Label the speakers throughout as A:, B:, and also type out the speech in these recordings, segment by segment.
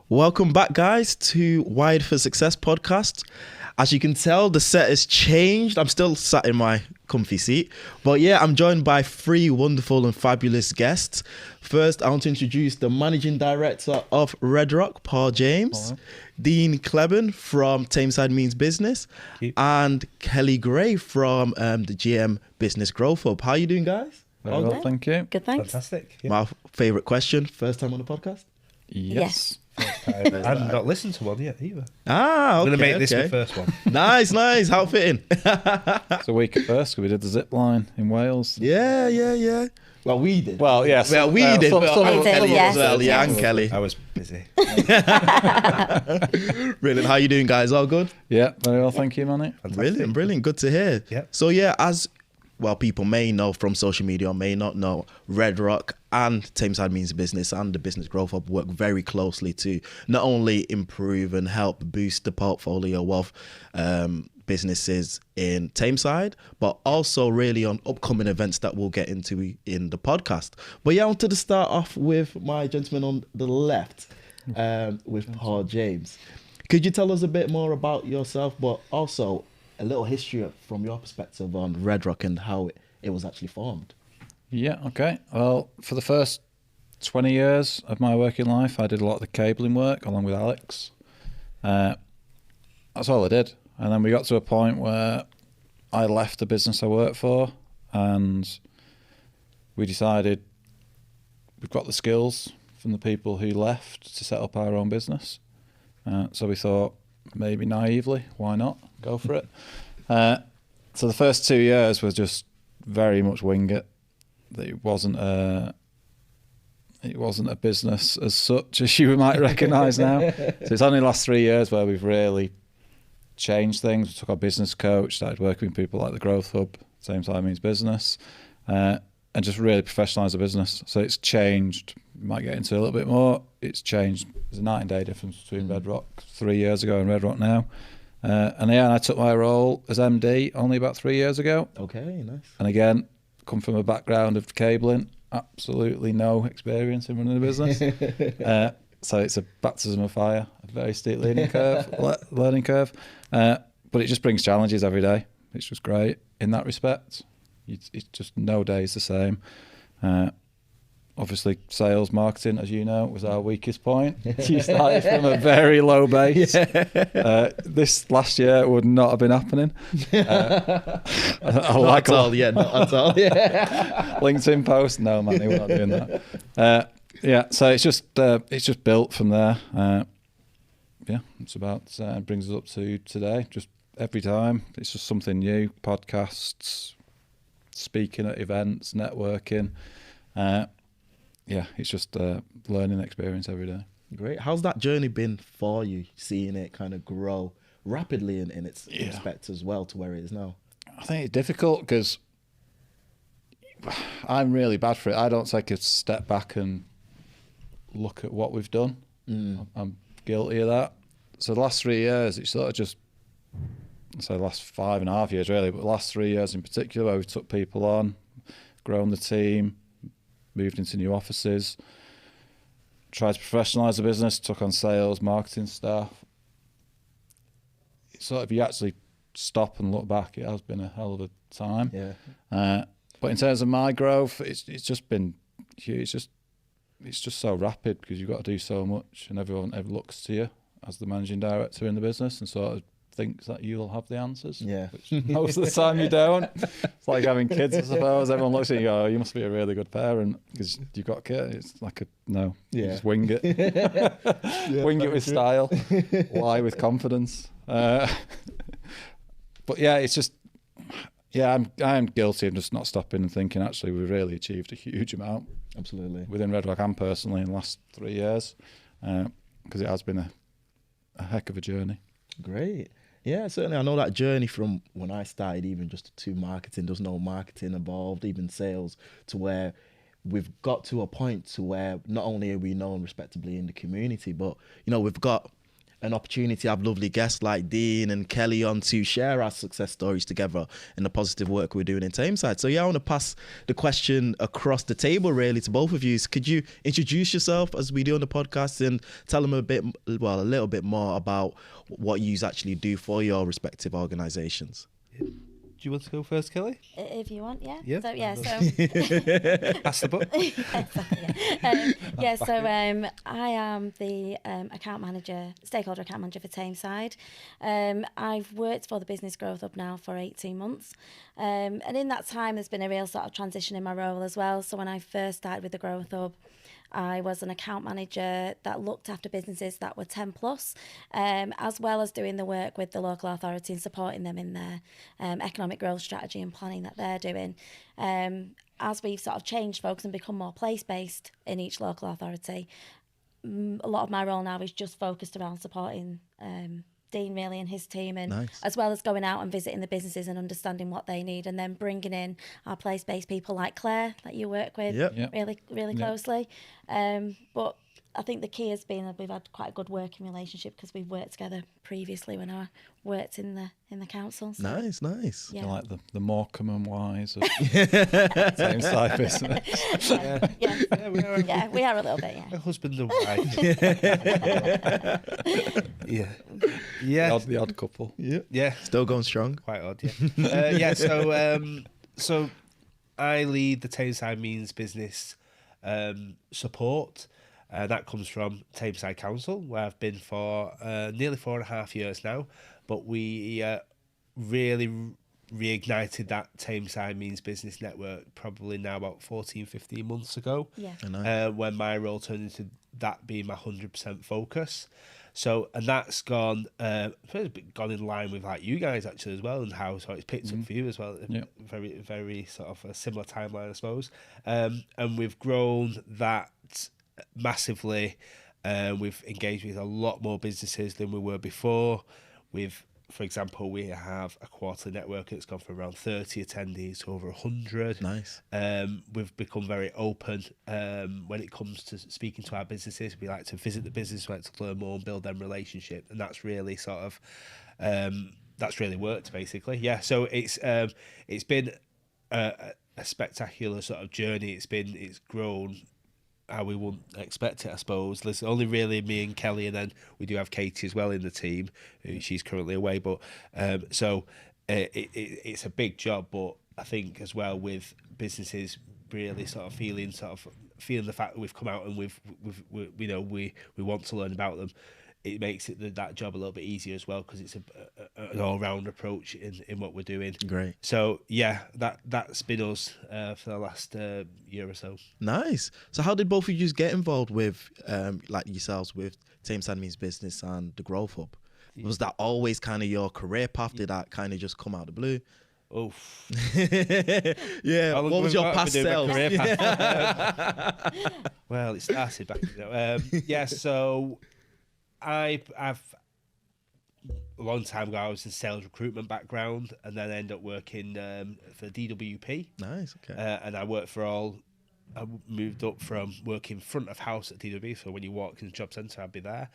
A: Welcome back, guys, to Wired for Success podcast. As you can tell, the set has changed. I'm still sat in my comfy seat. But yeah, I'm joined by three wonderful and fabulous guests. First, I want to introduce the Managing Director of Red Rock, Paul James, Dean Kleban from Tameside Means Business, and Kelly Gray from the GM Business Growth Hub. How are you doing, guys?
B: Very well, thank you.
C: Good, thanks.
B: Fantastic. Yeah.
A: My favourite question, first time on the podcast?
C: Yes.
B: I've not listened to one yet either.
A: Okay.
B: I'm going to make this my first one.
A: Nice. How fitting.
D: It's a week at first, we did the zip line in Wales.
A: Yeah. Well, we did.
D: Well, yes.
A: Well, we did.
D: Some
A: But Kelly
C: yes.
A: as well. Yeah, and
C: Yes.
A: Kelly.
B: I was busy.
A: Brilliant. How you doing, guys? All good?
D: Yeah, very well, thank you, Manny.
B: Fantastic.
A: Brilliant. Good to hear.
B: Yep.
A: So yeah, as well, people may know from social media or may not know, Red Rock and Tameside Means Business and the Business Growth Hub work very closely to not only improve and help boost the portfolio of businesses in Tameside, but also really on upcoming events that we'll get into in the podcast. But yeah, I wanted to start off with my gentleman on the left, with Paul James. Could you tell us a bit more about yourself, but also a little history from your perspective on Red Rock and how it was actually formed?
D: Yeah, okay. Well, for the first 20 years of my working life, I did a lot of the cabling work along with Alex. That's all I did. And then we got to a point where I left the business I worked for and we decided we've got the skills from the people who left to set up our own business. So we thought, maybe naively, why not? Go for it. So the first 2 years was just very much wing it. It wasn't a business as such as you might recognise now. So it's only the last 3 years where we've really changed things. We took our business coach, started working with people like the Growth Hub, Tameside Means Business, and just really professionalised the business. So it's changed. We might get into it a little bit more. It's changed. There's a night and day difference between Red Rock 3 years ago and Red Rock now. And I took my role as MD only about 3 years ago.
A: Okay, nice.
D: And again, come from a background of cabling, absolutely no experience in running a business. So it's a baptism of fire, a very steep learning curve. But it just brings challenges every day. It's just great in that respect. It's just no day is the same. Obviously, sales, marketing, as you know, was our weakest point. You started from a very low base. Yeah. This last year would not have been happening.
A: Not at all.
D: LinkedIn post, no, man, we're not doing that. So it's just built from there. It's about brings us up to today. Just every time, it's just something new. Podcasts, speaking at events, networking. It's just a learning experience every day.
A: Great. How's that journey been for you, seeing it kind of grow rapidly in its respect as well to where it is now?
D: I think it's difficult because I'm really bad for it. I don't take a step back and look at what we've done. I'm guilty of that. So the last 3 years, it's sort of just, the last 5.5 years really, but the last 3 years in particular where we took people on, grown the team, moved into new offices, tried to professionalise the business, took on sales, marketing staff. It's sort of, you actually stop and look back, it has been a hell of a time. Yeah. But in terms of my growth, it's just been huge. It's just so rapid because you've got to do so much, and everyone looks to you as the managing director in the business and sort of thinks that you'll have the answers. Yeah. Which most of the time you don't. It's like having kids, I suppose. Everyone looks at you and go, oh, you must be a really good parent because you've got kids. It's like you just wing it. Wing it with style. Lie with confidence. But it's just, I am guilty of just not stopping and thinking, actually, we've really achieved a huge amount.
A: Absolutely.
D: Within Red Rock and personally in the last 3 years, because it has been a heck of a journey.
A: Great. Yeah, certainly. I know that journey from when I started, even just to marketing, there's no marketing involved, even sales, to where we've got to a point to where not only are we known respectably in the community, but, we've got an opportunity to have lovely guests like Dean and Kelly on to share our success stories together and the positive work we're doing in Tameside. So yeah, I want to pass the question across the table really to both of you. So could you introduce yourself as we do on the podcast and tell them a little bit more about what you actually do for your respective organisations?
B: Do you want to go first, Kelly?
C: If you want, yeah.
B: Yeah.
C: So
B: Pass the book.
C: I am the stakeholder account manager for Tameside. I've worked for the Business Growth Hub now for 18 months. And in that time, there's been a real sort of transition in my role as well. So when I first started with the Growth Hub, I was an account manager that looked after businesses that were 10 plus, as well as doing the work with the local authority and supporting them in their economic growth strategy and planning that they're doing. As we've sort of changed focus and become more place-based in each local authority, a lot of my role now is just focused around supporting Dean really and his team, and as well as going out and visiting the businesses and understanding what they need, and then bringing in our place-based people like Claire that you work with really closely. But I think the key has been that we've had quite a good working relationship because we've worked together previously when I worked in the council. So.
A: Nice.
C: Yeah.
D: You're like the Morecambe and Wise of Tameside Business.
C: We are a little bit,
B: A husband and wife. Yeah.
D: The odd couple.
B: Yeah.
A: Still going strong.
B: Quite odd, yeah. So I lead the Tameside Means Business support. That comes from Tameside Council, where I've been for nearly 4.5 years now. But we really reignited that Tameside Means Business network probably now about 15 months ago.
C: Yeah.
B: When my role turned into that being my 100% focus. So, and that's gone in line with like you guys actually as well, and how it's picked up for you as well.
D: Yeah.
B: Very, very sort of a similar timeline, I suppose. And we've grown that massively. We've engaged with a lot more businesses than we were before. For example, we have a quarterly network that's gone from around 30 attendees to over 100.
A: Nice.
B: We've become very open when it comes to speaking to our businesses. We like to visit the business, we like to learn more and build them relationship, and that's really sort of that's really worked basically. Yeah. So it's been a spectacular sort of journey. It's grown how we wouldn't expect it, I suppose. There's only really me and Kelly, and then we do have Katie as well in the team. She's currently away, but so it's a big job. But I think as well with businesses really sort of feeling the fact that we've come out and we want to learn about them. It makes that job a little bit easier as well because it's an all-round approach in what we're doing.
A: Great.
B: So yeah, that's been us for the last year or so.
A: Nice. So how did both of you get involved with, like yourselves, with Tameside Means Business and the Growth Hub? Was that always kind of your career path? Did that kind of just come out of the blue?
B: Oh,
A: yeah. What was your past self?
B: Well, it started back. So I've a long time ago I was in sales recruitment background, and then I ended up working for DWP.
A: Nice. Okay.
B: And I moved up from working front of house at DWP, so when you walk in the job centre I'd be there,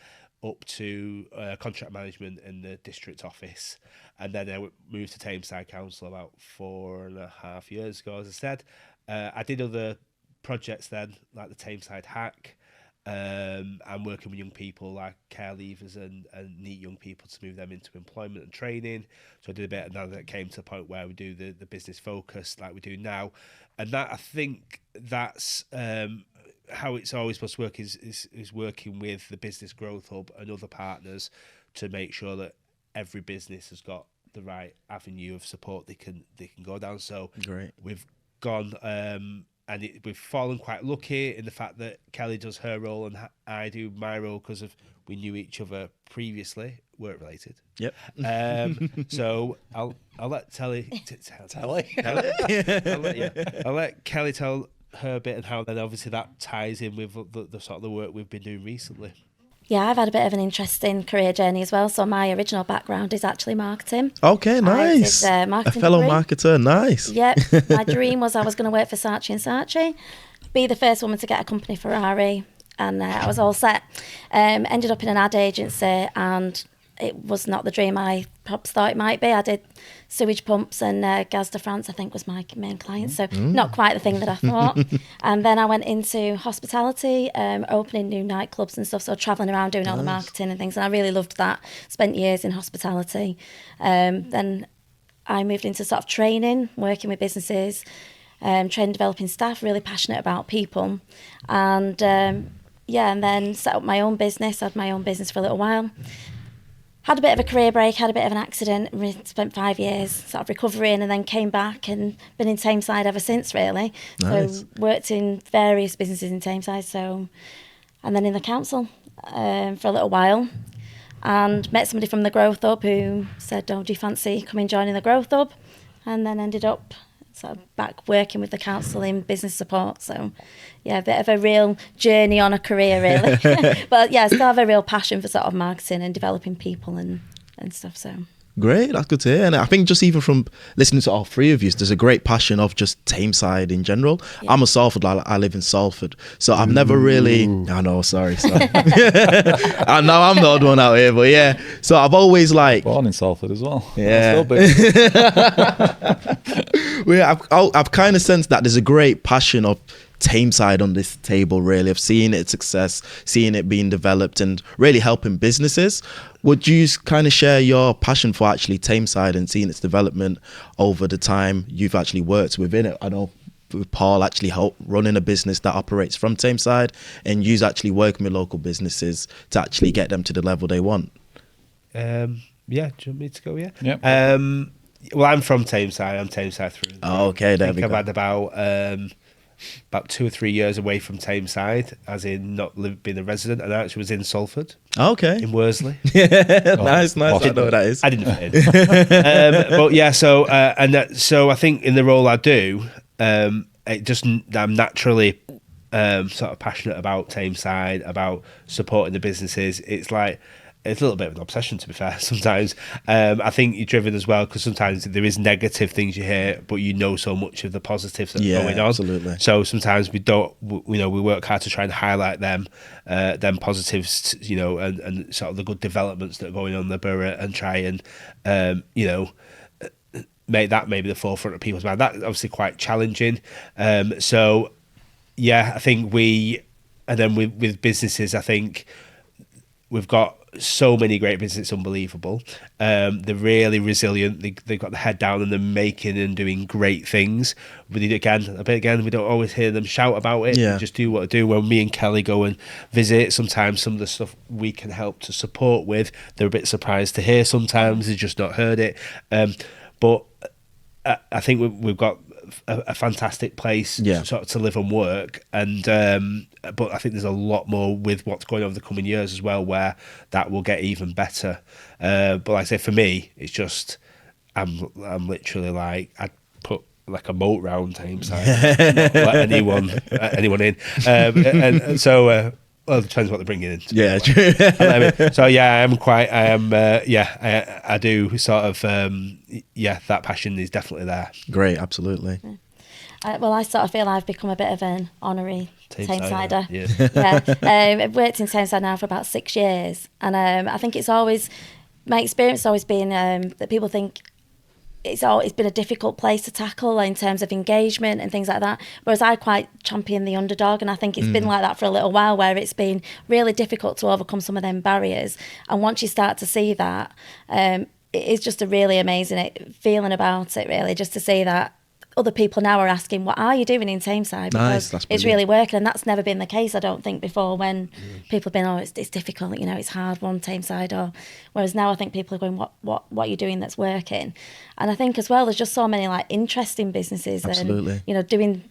B: up to contract management in the district office, and then I moved to Tameside Council about 4.5 years ago. As I said, I did other projects then, like the Tameside Hack. I'm working with young people like care leavers and neat young people to move them into employment and training. So I did a bit, and now that came to the point where we do the business focus like we do now, and that I think that's how it's always supposed to work is working with the Business Growth Hub and other partners to make sure that every business has got the right avenue of support they can go down. So
A: great.
B: We've gone. And we've fallen quite lucky in the fact that Kelly does her role and I do my role because we knew each other previously, work related.
A: Yep.
B: So I'll let I'll let Kelly tell her bit and how then obviously that ties in with the sort of the work we've been doing recently.
C: Yeah, I've had a bit of an interesting career journey as well. So my original background is actually marketing.
A: Okay, nice.
C: I did, marketing
A: a fellow
C: degree.
A: Marketer, nice.
C: Yep. My dream was I was going to work for Saatchi & Saatchi, be the first woman to get a company Ferrari, and I was all set. Ended up in an ad agency, and it was not the dream I perhaps thought it might be. I did sewage pumps, and Gaz de France, I think, was my main client, so not quite the thing that I thought. And then I went into hospitality, opening new nightclubs and stuff, so travelling around doing all the marketing and things, and I really loved that. Spent years in hospitality. Then I moved into sort of training, working with businesses, training, developing staff, really passionate about people. And and then set up my own business. I had my own business for a little while. Had a bit of a career break, had a bit of an accident, spent 5 years sort of recovering, and then came back and been in Tameside ever since, really.
A: Nice.
C: So worked in various businesses in Tameside, and then in the council for a little while, and met somebody from the Growth Hub who said, "Oh, do you fancy coming joining the Growth Hub?" And then ended up sort of back working with the council in business support. So yeah, a bit of a real journey on a career, really. But yeah, I still have a real passion for sort of marketing and developing people and stuff. So
A: Great, that's good to hear. And I think just even from listening to all three of you, there's a great passion of just Tameside in general. Yeah. I'm a Salford lad, I live in Salford. So I've never really, I know, sorry. I know I'm the odd one out here, but yeah. So I've always like...
D: Born in Salford as well.
A: Yeah. I've kind of sensed that there's a great passion of Tameside on this table, really, of seeing its success, seeing it being developed and really helping businesses. Would you kind of share your passion for actually Tameside and seeing its development over the time you've actually worked within it? I know with Paul actually running a business that operates from Tameside, and you actually working with local businesses to actually get them to the level they want.
B: Yeah, do you want me to go? Yeah.
D: Yep.
B: Well, I'm from Tameside. I'm Tameside through.
A: Oh, okay, there we go.
B: I've had about 2 or 3 years away from Tameside, as in not being a resident, and I actually was in Salford.
A: Okay.
B: In Worsley.
A: Nice. I know what that is.
B: I didn't fit in. But yeah, so I think in the role I do, I'm naturally sort of passionate about Tameside, about supporting the businesses. It's a little bit of an obsession, to be fair, sometimes. I think you're driven as well, because sometimes there is negative things you hear, but you know so much of the positives that are going on.
A: Absolutely.
B: So sometimes we work hard to try and highlight them positives, and sort of the good developments that are going on in the borough, and try and, make that maybe the forefront of people's mind. That's obviously quite challenging. So, yeah, I think with businesses, I think we've got so many great businesses, it's unbelievable. They're really resilient. They've got the head down and they're making and doing great things. But again, we don't always hear them shout about it.
A: Yeah.
B: We just do what they do. When me and Kelly go and visit, sometimes some of the stuff we can help to support with, they're a bit surprised to hear. Sometimes they've just not heard it. But I think we've got a fantastic place sort of to live and work, and but I think there's a lot more with what's going on over the coming years as well, where that will get even better. But like I say, for me, it's just I'm literally like, I'd put like a moat round Tameside, not let anyone in, and so. Well, it depends what they're bringing in.
A: Yeah, true.
B: So yeah, I do sort of that passion is definitely there.
A: Great, absolutely.
C: Well, I sort of feel I've become a bit of an honorary Tamesider.
B: Yeah.
C: I've worked in Tameside now for about 6 years, and I think it's always, my experience has always been that people think it's been a difficult place to tackle in terms of engagement and things like that, whereas I quite champion the underdog, and I think it's been like that for a little while, where it's been really difficult to overcome some of them barriers. And once you start to see that, it is just a really amazing feeling about it, really, just to see that other people now are asking, what are you doing in Tameside? Because it's really working, and that's never been the case, I don't think, before, when people have been, it's difficult, it's hard, one Tameside, or whereas now I think people are going, what are you doing that's working? And I think as well, there's just so many like interesting businesses,
A: absolutely,
C: and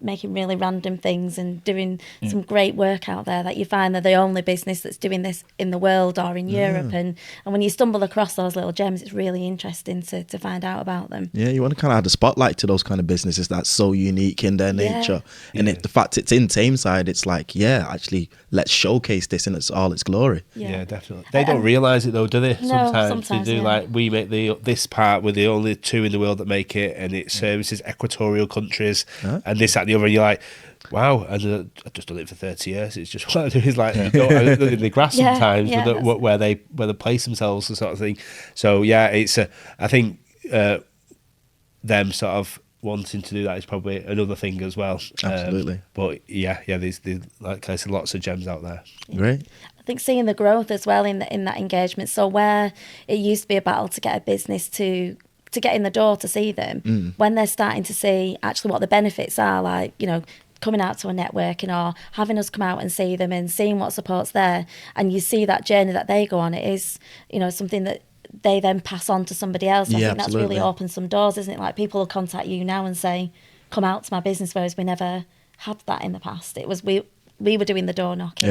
C: making really random things and doing some great work out there, that you find they're the only business that's doing this in the world or in Europe, and when you stumble across those little gems, it's really interesting to find out about them.
A: Yeah, you want to kind of add a spotlight to those kind of businesses that's so unique in their nature, and the fact it's in Tameside, it's like, actually let's showcase this in all its glory.
B: Yeah, definitely. They don't realise it though, do they?
C: No,
B: sometimes they do. Like, we make this part, we're the only 2 in the world that make it, and it services equatorial countries and this, that, and the other, and you're like, Wow, and I've just done it for 30 years. It's just what I do is like you go out in the grass sometimes where they place themselves and sort of thing. So yeah, it's I think them sort of wanting to do that is probably another thing as well.
A: Absolutely.
B: But yeah, there's like I said, lots of gems out there.
A: Great.
C: I think seeing the growth as well in that engagement. So where it used to be a battle to get a business to get in the door to see them, when they're starting to see actually what the benefits are, like, you know, coming out to a networking or having us come out and see them and seeing what support's there, and you see that journey that they go on, it is, you know, something that they then pass on to somebody else. I think that's really opened some doors, isn't it? Like, people will contact you now and say, come out to my business, whereas we never had that in the past. It was we were doing the door knocking.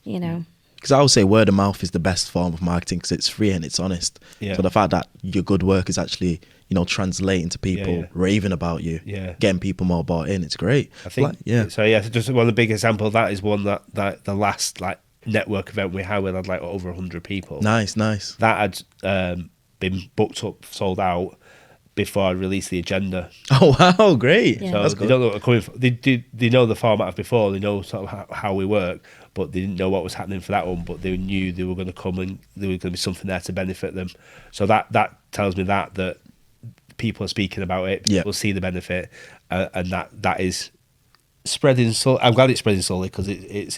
C: You know.
A: Because I would say word of mouth is the best form of marketing because it's free and it's honest. Yeah. So the fact that your good work is actually, you know, translating to people, raving about you, getting people more bought in, it's great.
B: I think, So just one of the big example of that is one that the last like network event we had had like over 100 people.
A: Nice.
B: That had been booked up, sold out before I released the agenda.
A: Oh wow, great!
C: Yeah.
B: So
A: That's
B: they
A: good.
B: don't know what coming from. They know the format of before. They know sort of how we work, but they didn't know what was happening for that one. But they knew they were going to come and there was going to be something there to benefit them. So that tells me that people are speaking about it. People see the benefit, and that is spreading. So I'm glad it's spreading slowly because it's.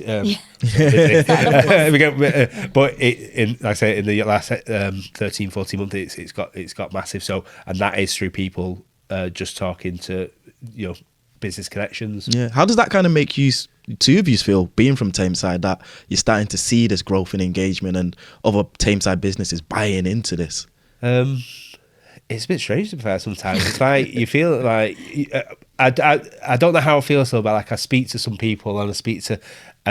B: But like I say, in the last 13, 14 months, it's got massive. So, and that is through people just talking to, you know, business connections.
A: Yeah. How does that kind of make you, two of you, feel, being from Tameside, that you're starting to see this growth in engagement and other Tameside businesses buying into this?
B: It's a bit strange to be fair sometimes. It's like you feel like I don't know how I feel so, but like I speak to some people and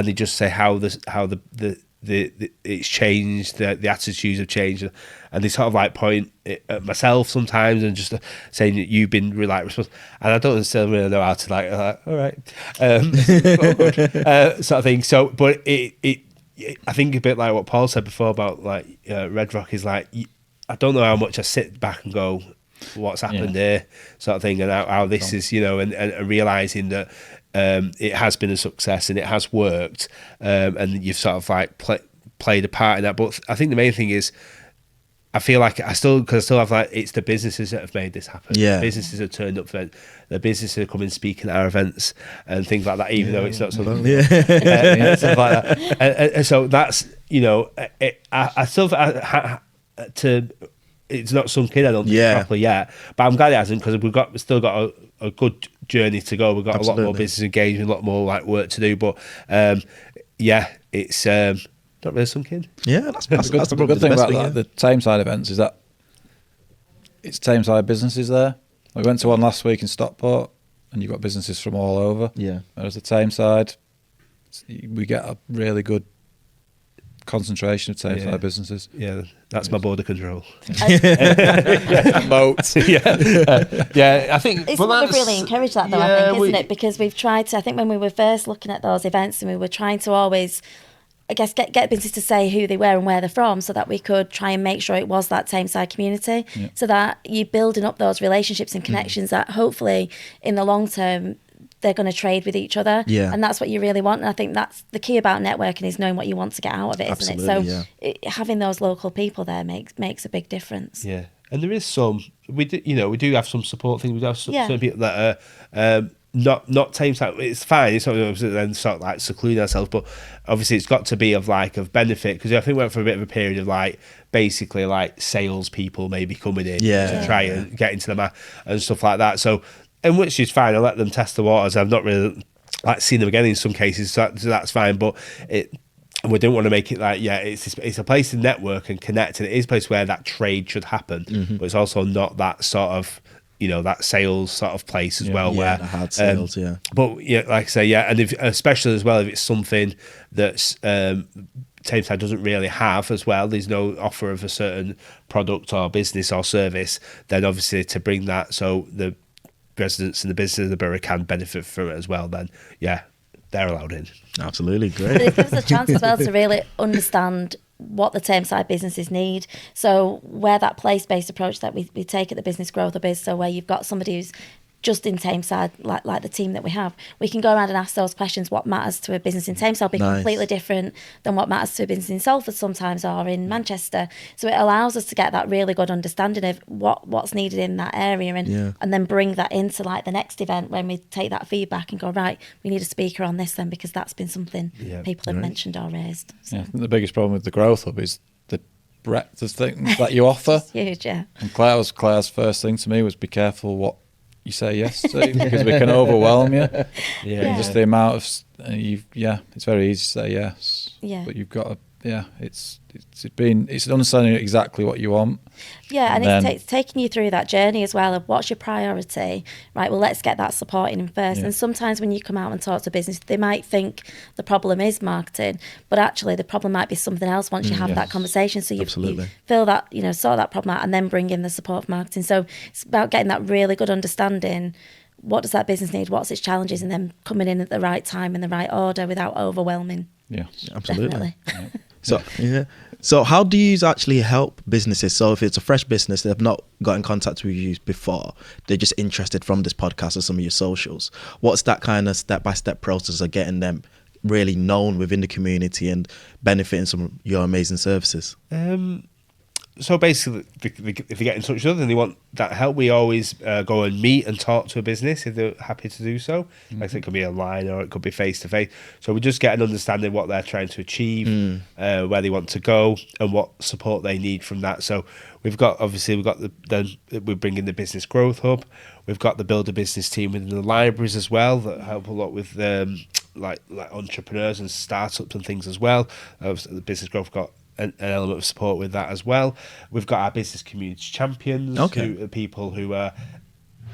B: they just say how the it's changed, the attitudes have changed, and they sort of like point at myself sometimes and just saying that you've been like responsible, and I don't necessarily really know how to like all right, sort of thing. So, but it I think a bit like what Paul said before about like Red Rock is like. I don't know how much I sit back and go, what's happened here, sort of thing, and how this is, you know, and realising that it has been a success and it has worked, and you've sort of like played a part in that. But I think the main thing is, I feel like I still have like, it's the businesses that have made this happen. Yeah. The businesses have turned up for the businesses are coming speaking at our events and things like that, even though it's not something. Stuff like that. And so that's, you know, I still. It's not sunk in, I don't think, properly yet, but I'm glad it hasn't, because we've still got a good journey to go. We've got a lot more business engagement, a lot more like work to do, but it's not really sunk in.
A: Yeah, that's
D: the good thing about the Tameside events is that it's Tameside businesses there. We went to one last week in Stockport and you've got businesses from all over. Yeah. Whereas the Tameside, we get a really good concentration of Tameside businesses.
B: Yeah, that's my border control.
D: Moat.
B: I think
C: it's we've really encouraged that though, I think, isn't it? Because we've tried to, I think when we were first looking at those events, and we were trying to always, I guess, get businesses to say who they were and where they're from, so that we could try and make sure it was that Tameside community, so that you're building up those relationships and connections that hopefully in the long term they're going to trade with each other. Yeah. And that's what you really want. And I think that's the key about networking, is knowing what you want to get out of it, isn't it? So having those local people there makes a big difference.
B: Yeah. And there is some, we do have some support things. We do have some people that are not Tameside. It's fine. It's not then sort of like secluding ourselves, but obviously it's got to be of benefit, because I think we went for a bit of a period of like, basically like sales people maybe coming in to try and get into the map and stuff like that. So, and which is fine. I let them test the waters. I've not really seen them again in some cases, so that's fine. But we don't want to make it like, it's a place to network and connect, and it is a place where that trade should happen. But it's also not that sort of, that sales sort of place as well, where
A: the hard sales.
B: But like I say, and especially as well if it's something that's Tameside doesn't really have as well, there's no offer of a certain product or business or service, then obviously to bring that so the residents and the business of the borough can benefit from it as well, then they're allowed in.
A: Absolutely, great.
C: But it gives us a chance as well to really understand what the Tameside businesses need. So where that place-based approach that we take at the Business Growth Hub is, so where you've got somebody who's just in Tameside, like the team that we have, we can go around and ask those questions. What matters to a business in Tameside will be completely different than what matters to a business in Salford sometimes, or in Manchester. So it allows us to get that really good understanding of what's needed in that area, and then bring that into like the next event when we take that feedback and go, right, we need a speaker on this then, because that's been something people have mentioned or raised. So.
D: Yeah, I think the biggest problem with the Growth Hub is the breadth of things that you offer.
C: It's huge, yeah.
D: And Claire's first thing to me was be careful what you say yes to, because we can overwhelm you. And just the amount of it's very easy to say yes. Yeah. But you've got to it's understanding exactly what you want.
C: Yeah, and it's taking you through that journey as well of what's your priority, right? Well, let's get that support in first. And sometimes when you come out and talk to business, they might think the problem is marketing, but actually the problem might be something else once you have that conversation. So you feel that, sort that problem out and then bring in the support of marketing. So it's about getting that really good understanding. What does that business need? What's its challenges? And then coming in at the right time in the right order without overwhelming.
D: Yeah,
C: absolutely.
A: So how do you actually help businesses? So if it's a fresh business, they've not got in contact with you before, they're just interested from this podcast or some of your socials. What's that kind of step-by-step process of getting them really known within the community and benefiting from your amazing services?
B: So basically, if they get in touch with us and they want that help, we always go and meet and talk to a business if they're happy to do so. Like I said, it could be online or it could be face-to-face. So we just get an understanding of what they're trying to achieve, where they want to go, and what support they need from that. So we're bringing the Business Growth Hub. We've got the Build a Business team within the libraries as well that help a lot with like entrepreneurs and startups and things as well. The Business Growth got an element of support with that as well. We've got our business community champions, who are people who are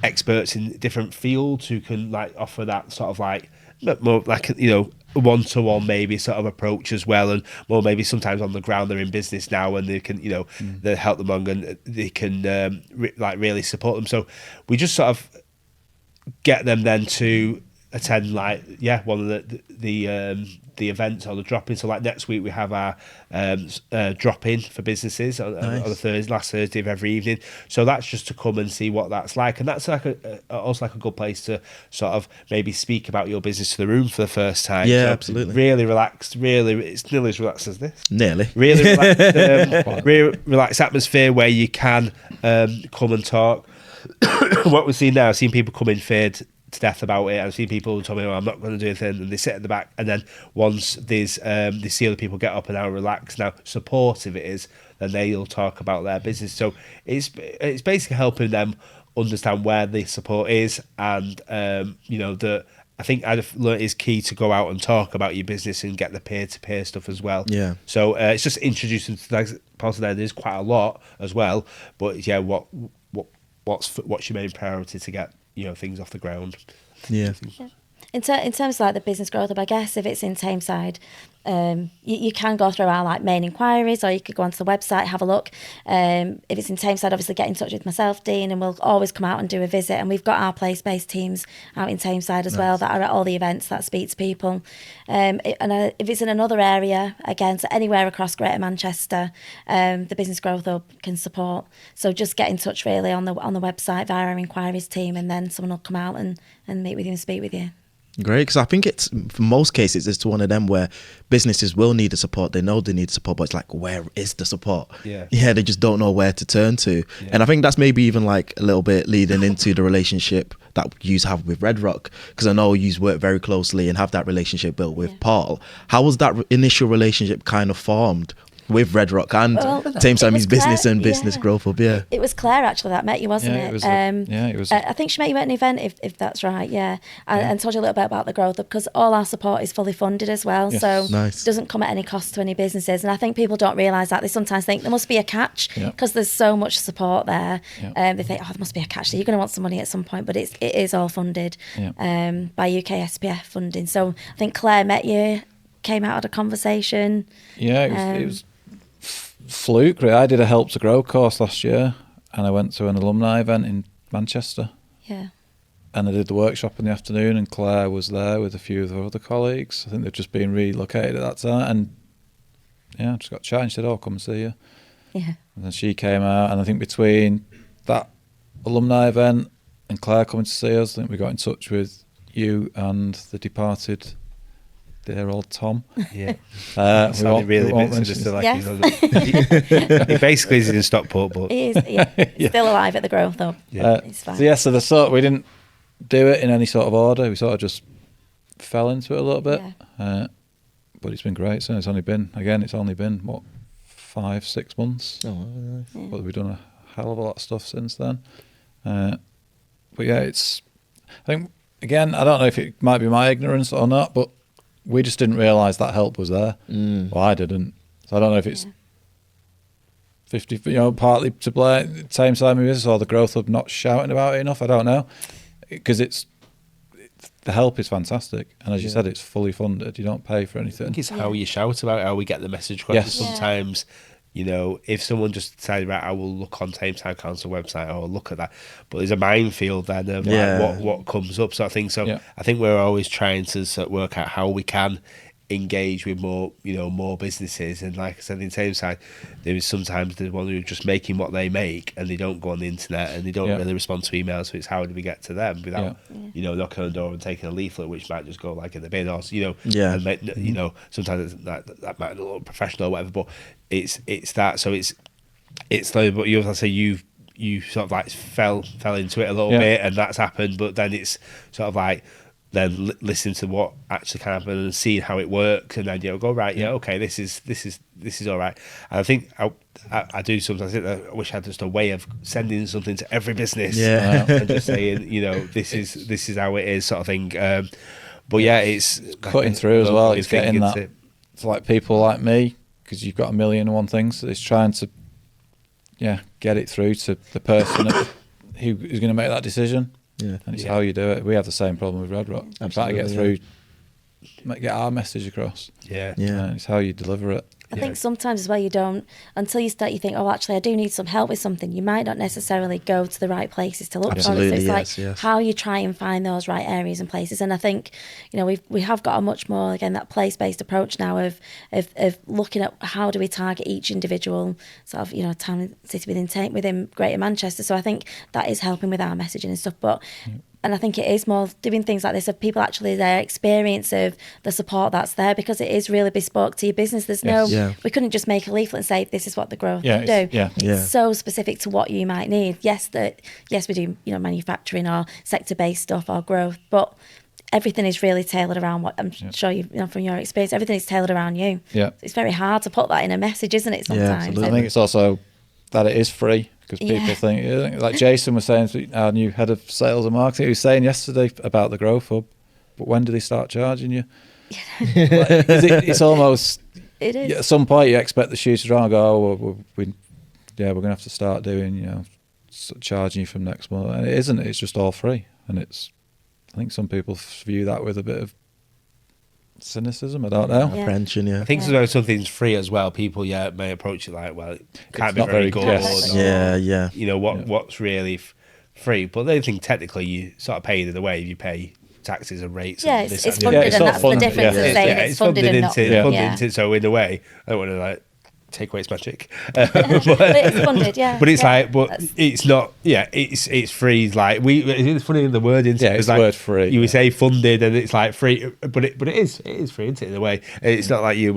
B: experts in different fields who can like offer that sort of like more like one-to-one maybe sort of approach as well, and more maybe sometimes on the ground they're in business now and they can they help them along and they can really support them. So we just sort of get them then to attend one of the events or the drop-in. So like next week we have our drop-in for businesses on the last Thursday of every evening. So that's just to come and see what that's like, and that's like also like a good place to sort of maybe speak about your business to the room for the first time.
A: Yeah,
B: so
A: absolutely.
B: Really relaxed. It's nearly as relaxed as this.
A: Nearly.
B: Really relaxed. Really relaxed atmosphere where you can come and talk. What we've seen now, I've seen people come in feared to death about it. I've seen people tell me, I'm not going to do anything, and they sit at the back, and then once they see other people get up and how relaxed, now supportive it is, then they'll talk about their business. So it's basically helping them understand where the support is, and that I think I've learned is key to go out and talk about your business and get the peer-to-peer stuff as well.
A: Yeah.
B: So it's just introducing to that part of that. There's quite a lot as well, but yeah, what's your main priority to get things off the ground?
A: Yeah.
C: In terms of like the Business Growth Hub, I guess if it's in Tameside, you can go through our like main inquiries, or you could go onto the website, have a look. If it's in Tameside, obviously get in touch with myself, Dean, and we'll always come out and do a visit. And we've got our place-based teams out in Tameside as well that are at all the events that speak to people. If it's in another area, again, so anywhere across Greater Manchester, the Business Growth Hub can support. So just get in touch really on the website via our inquiries team, and then someone will come out and meet with you and speak with you.
A: Great, because I think it's, for most cases, it's one of them where businesses will need the support. They know they need support, but it's like, where is the support? Yeah, they just don't know where to turn to. Yeah. And I think that's maybe even like a little bit leading into the relationship that you have with Red Rock, because I know you work very closely and have that relationship built with Paul. How was that initial relationship kind of formed with Red Rock and Tameside Means Business and Business Growth Hub? Yeah, it
C: was Claire actually that met you, wasn't it?
D: It was.
C: I think she met you at an event, if that's right. And told you a little bit about the Growth Hub, because all our support is fully funded as well. Yes. So it doesn't come at any cost to any businesses. And I think people don't realise that. They sometimes think there must be a catch because there's so much support there. They think, there must be a catch. So you're going to want some money at some point, but it is all funded by UK SPF funding. So I think Claire met you, came out of a conversation.
D: Yeah, it was fluke. I did a Help to Grow course last year, and I went to an alumni event in Manchester.
C: Yeah.
D: And I did the workshop in the afternoon, and Claire was there with a few of her other colleagues. I think they've just been relocated at that time. And I just got chatting. She said, come and see you.
C: Yeah.
D: And then she came out, and I think between that alumni event and Claire coming to see us. I think we got in touch with you and the departed dear old Tom.
B: Yeah.
D: We won't
B: Really
D: mention
B: just like
C: Yes.
B: he basically is in Stockport, but
C: He is, yeah. He's still alive at the Growth Hub.
B: yeah.
C: It's fine.
D: So the sort we didn't do it in any sort of order. We sort of just fell into it a little bit. But it's been great. So it's only been what, 5-6 months.
A: Oh, nice.
C: Yeah.
D: But we've done a hell of a lot of stuff since then. But yeah, I think again, I don't know if it might be my ignorance or not, but we just didn't realise that help was there. Well, I didn't. So I don't know if it's 50, partly to blame Tameside Means Business or the Growth Hub not shouting about it enough. I don't know, because the help is fantastic, and as you said, it's fully funded. You don't pay for
B: I
D: anything.
B: think it's how you shout about it, how we get the message across.
D: Yes.
B: Sometimes, if someone just decided, right, I will look on Tameside Council website or look at that, but there's a minefield then of like what comes up sort of thing. So I think we're always trying to sort of work out how we can engage with more businesses. And like I said, in Tameside, there is sometimes the one who are just making what they make and they don't go on the internet and they don't really respond to emails. So it's how do we get to them without knocking on the door and taking a leaflet, which might just go like in the bin, or and make, sometimes that might look professional or whatever, but it's that. So it's like, but you also say you sort of like fell into it a little bit, and that's happened, but then it's sort of like then listen to what actually can happen and see how it works, and then go right, okay, this is all right. And I think I do sometimes think that I wish I had just a way of sending something to every business, and just saying, this is how it is, sort of thing. But it's
D: Cutting through as well. It's getting that to like people like me, because you've got 1,000,001 things. So it's trying to get it through to the person who's going to make that decision. Yeah, and it's how you do it. We have the same problem with Red Rock. Trying to get through, get our message across.
B: Yeah.
D: It's how you deliver it.
C: I think sometimes as well, you don't, until you start, you think, oh, actually, I do need some help with something. You might not necessarily go to the right places to look for it. So it's how you try and find those right areas and places. And I think, we have got a much more, again, that place-based approach now of looking at how do we target each individual sort of, town and city within Greater Manchester. So I think that is helping with our messaging and stuff. But and I think it is more doing things like this of people actually their experience of the support that's there, because it is really bespoke to your business. There's we couldn't just make a leaflet and say this is what the Growth do. It's so specific to what you might need. Yes, we do manufacturing or sector-based stuff or growth, but everything is really tailored around what I'm sure you know from your experience. Everything is tailored around you. Yeah, it's very hard to put that in a message, isn't it? Sometimes.
D: I think it's also that it is free. Because people think, like Jason was saying, our new head of sales and marketing, he was saying yesterday about the Growth Hub, but when do they start charging you? It's almost,
C: it is.
D: At some point you expect the shoe to drop and go, oh, we're going to have to start doing, charging you from next month. And it isn't, it's just all free. And I think some people view that with a bit of cynicism. I don't know.
A: Apprehension,
B: I think when something's free as well, people may approach it like, well, it can't be very good. What's really free? But they think technically you sort of pay it in a way. You pay taxes and rates.
C: Yeah, it's funded, and that's the difference. It's funded and not funded.
B: So in a way, I don't want to take away its magic.
C: But it's funded,
B: But it's it's not. Yeah, it's free. Like it's funny in the wording.
D: Yeah, it's word free.
B: You would say funded, and it's like free, but it is free, isn't it? In a way, it's not like you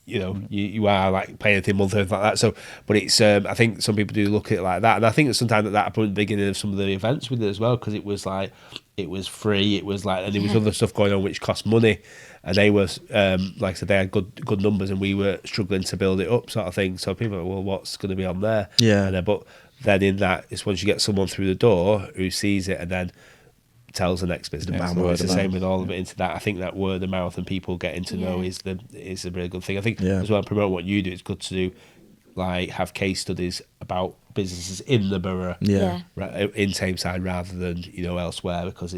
B: you are like paying anything monthly like that. So, but it's I think some people do look at it like that, and I think that sometimes that happened at the beginning of some of the events with it as well, because it was like it was free. It was like, and there was other stuff going on which cost money. And they were, like I said, they had good numbers, and we were struggling to build it up, sort of thing. So people are, well, what's going to be on there?
A: Yeah.
B: And but then in that, it's once you get someone through the door who sees it and then tells the next business. It's the same with all of it into that. I think that word of mouth and people getting to know is a really good thing. I think as well, promote what you do, it's good to do, like have case studies about businesses in the borough, in Tameside rather than elsewhere, because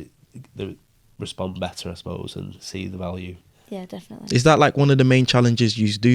B: they respond better, I suppose, and see the value.
C: Yeah, definitely.
A: Is that like one of the main challenges you do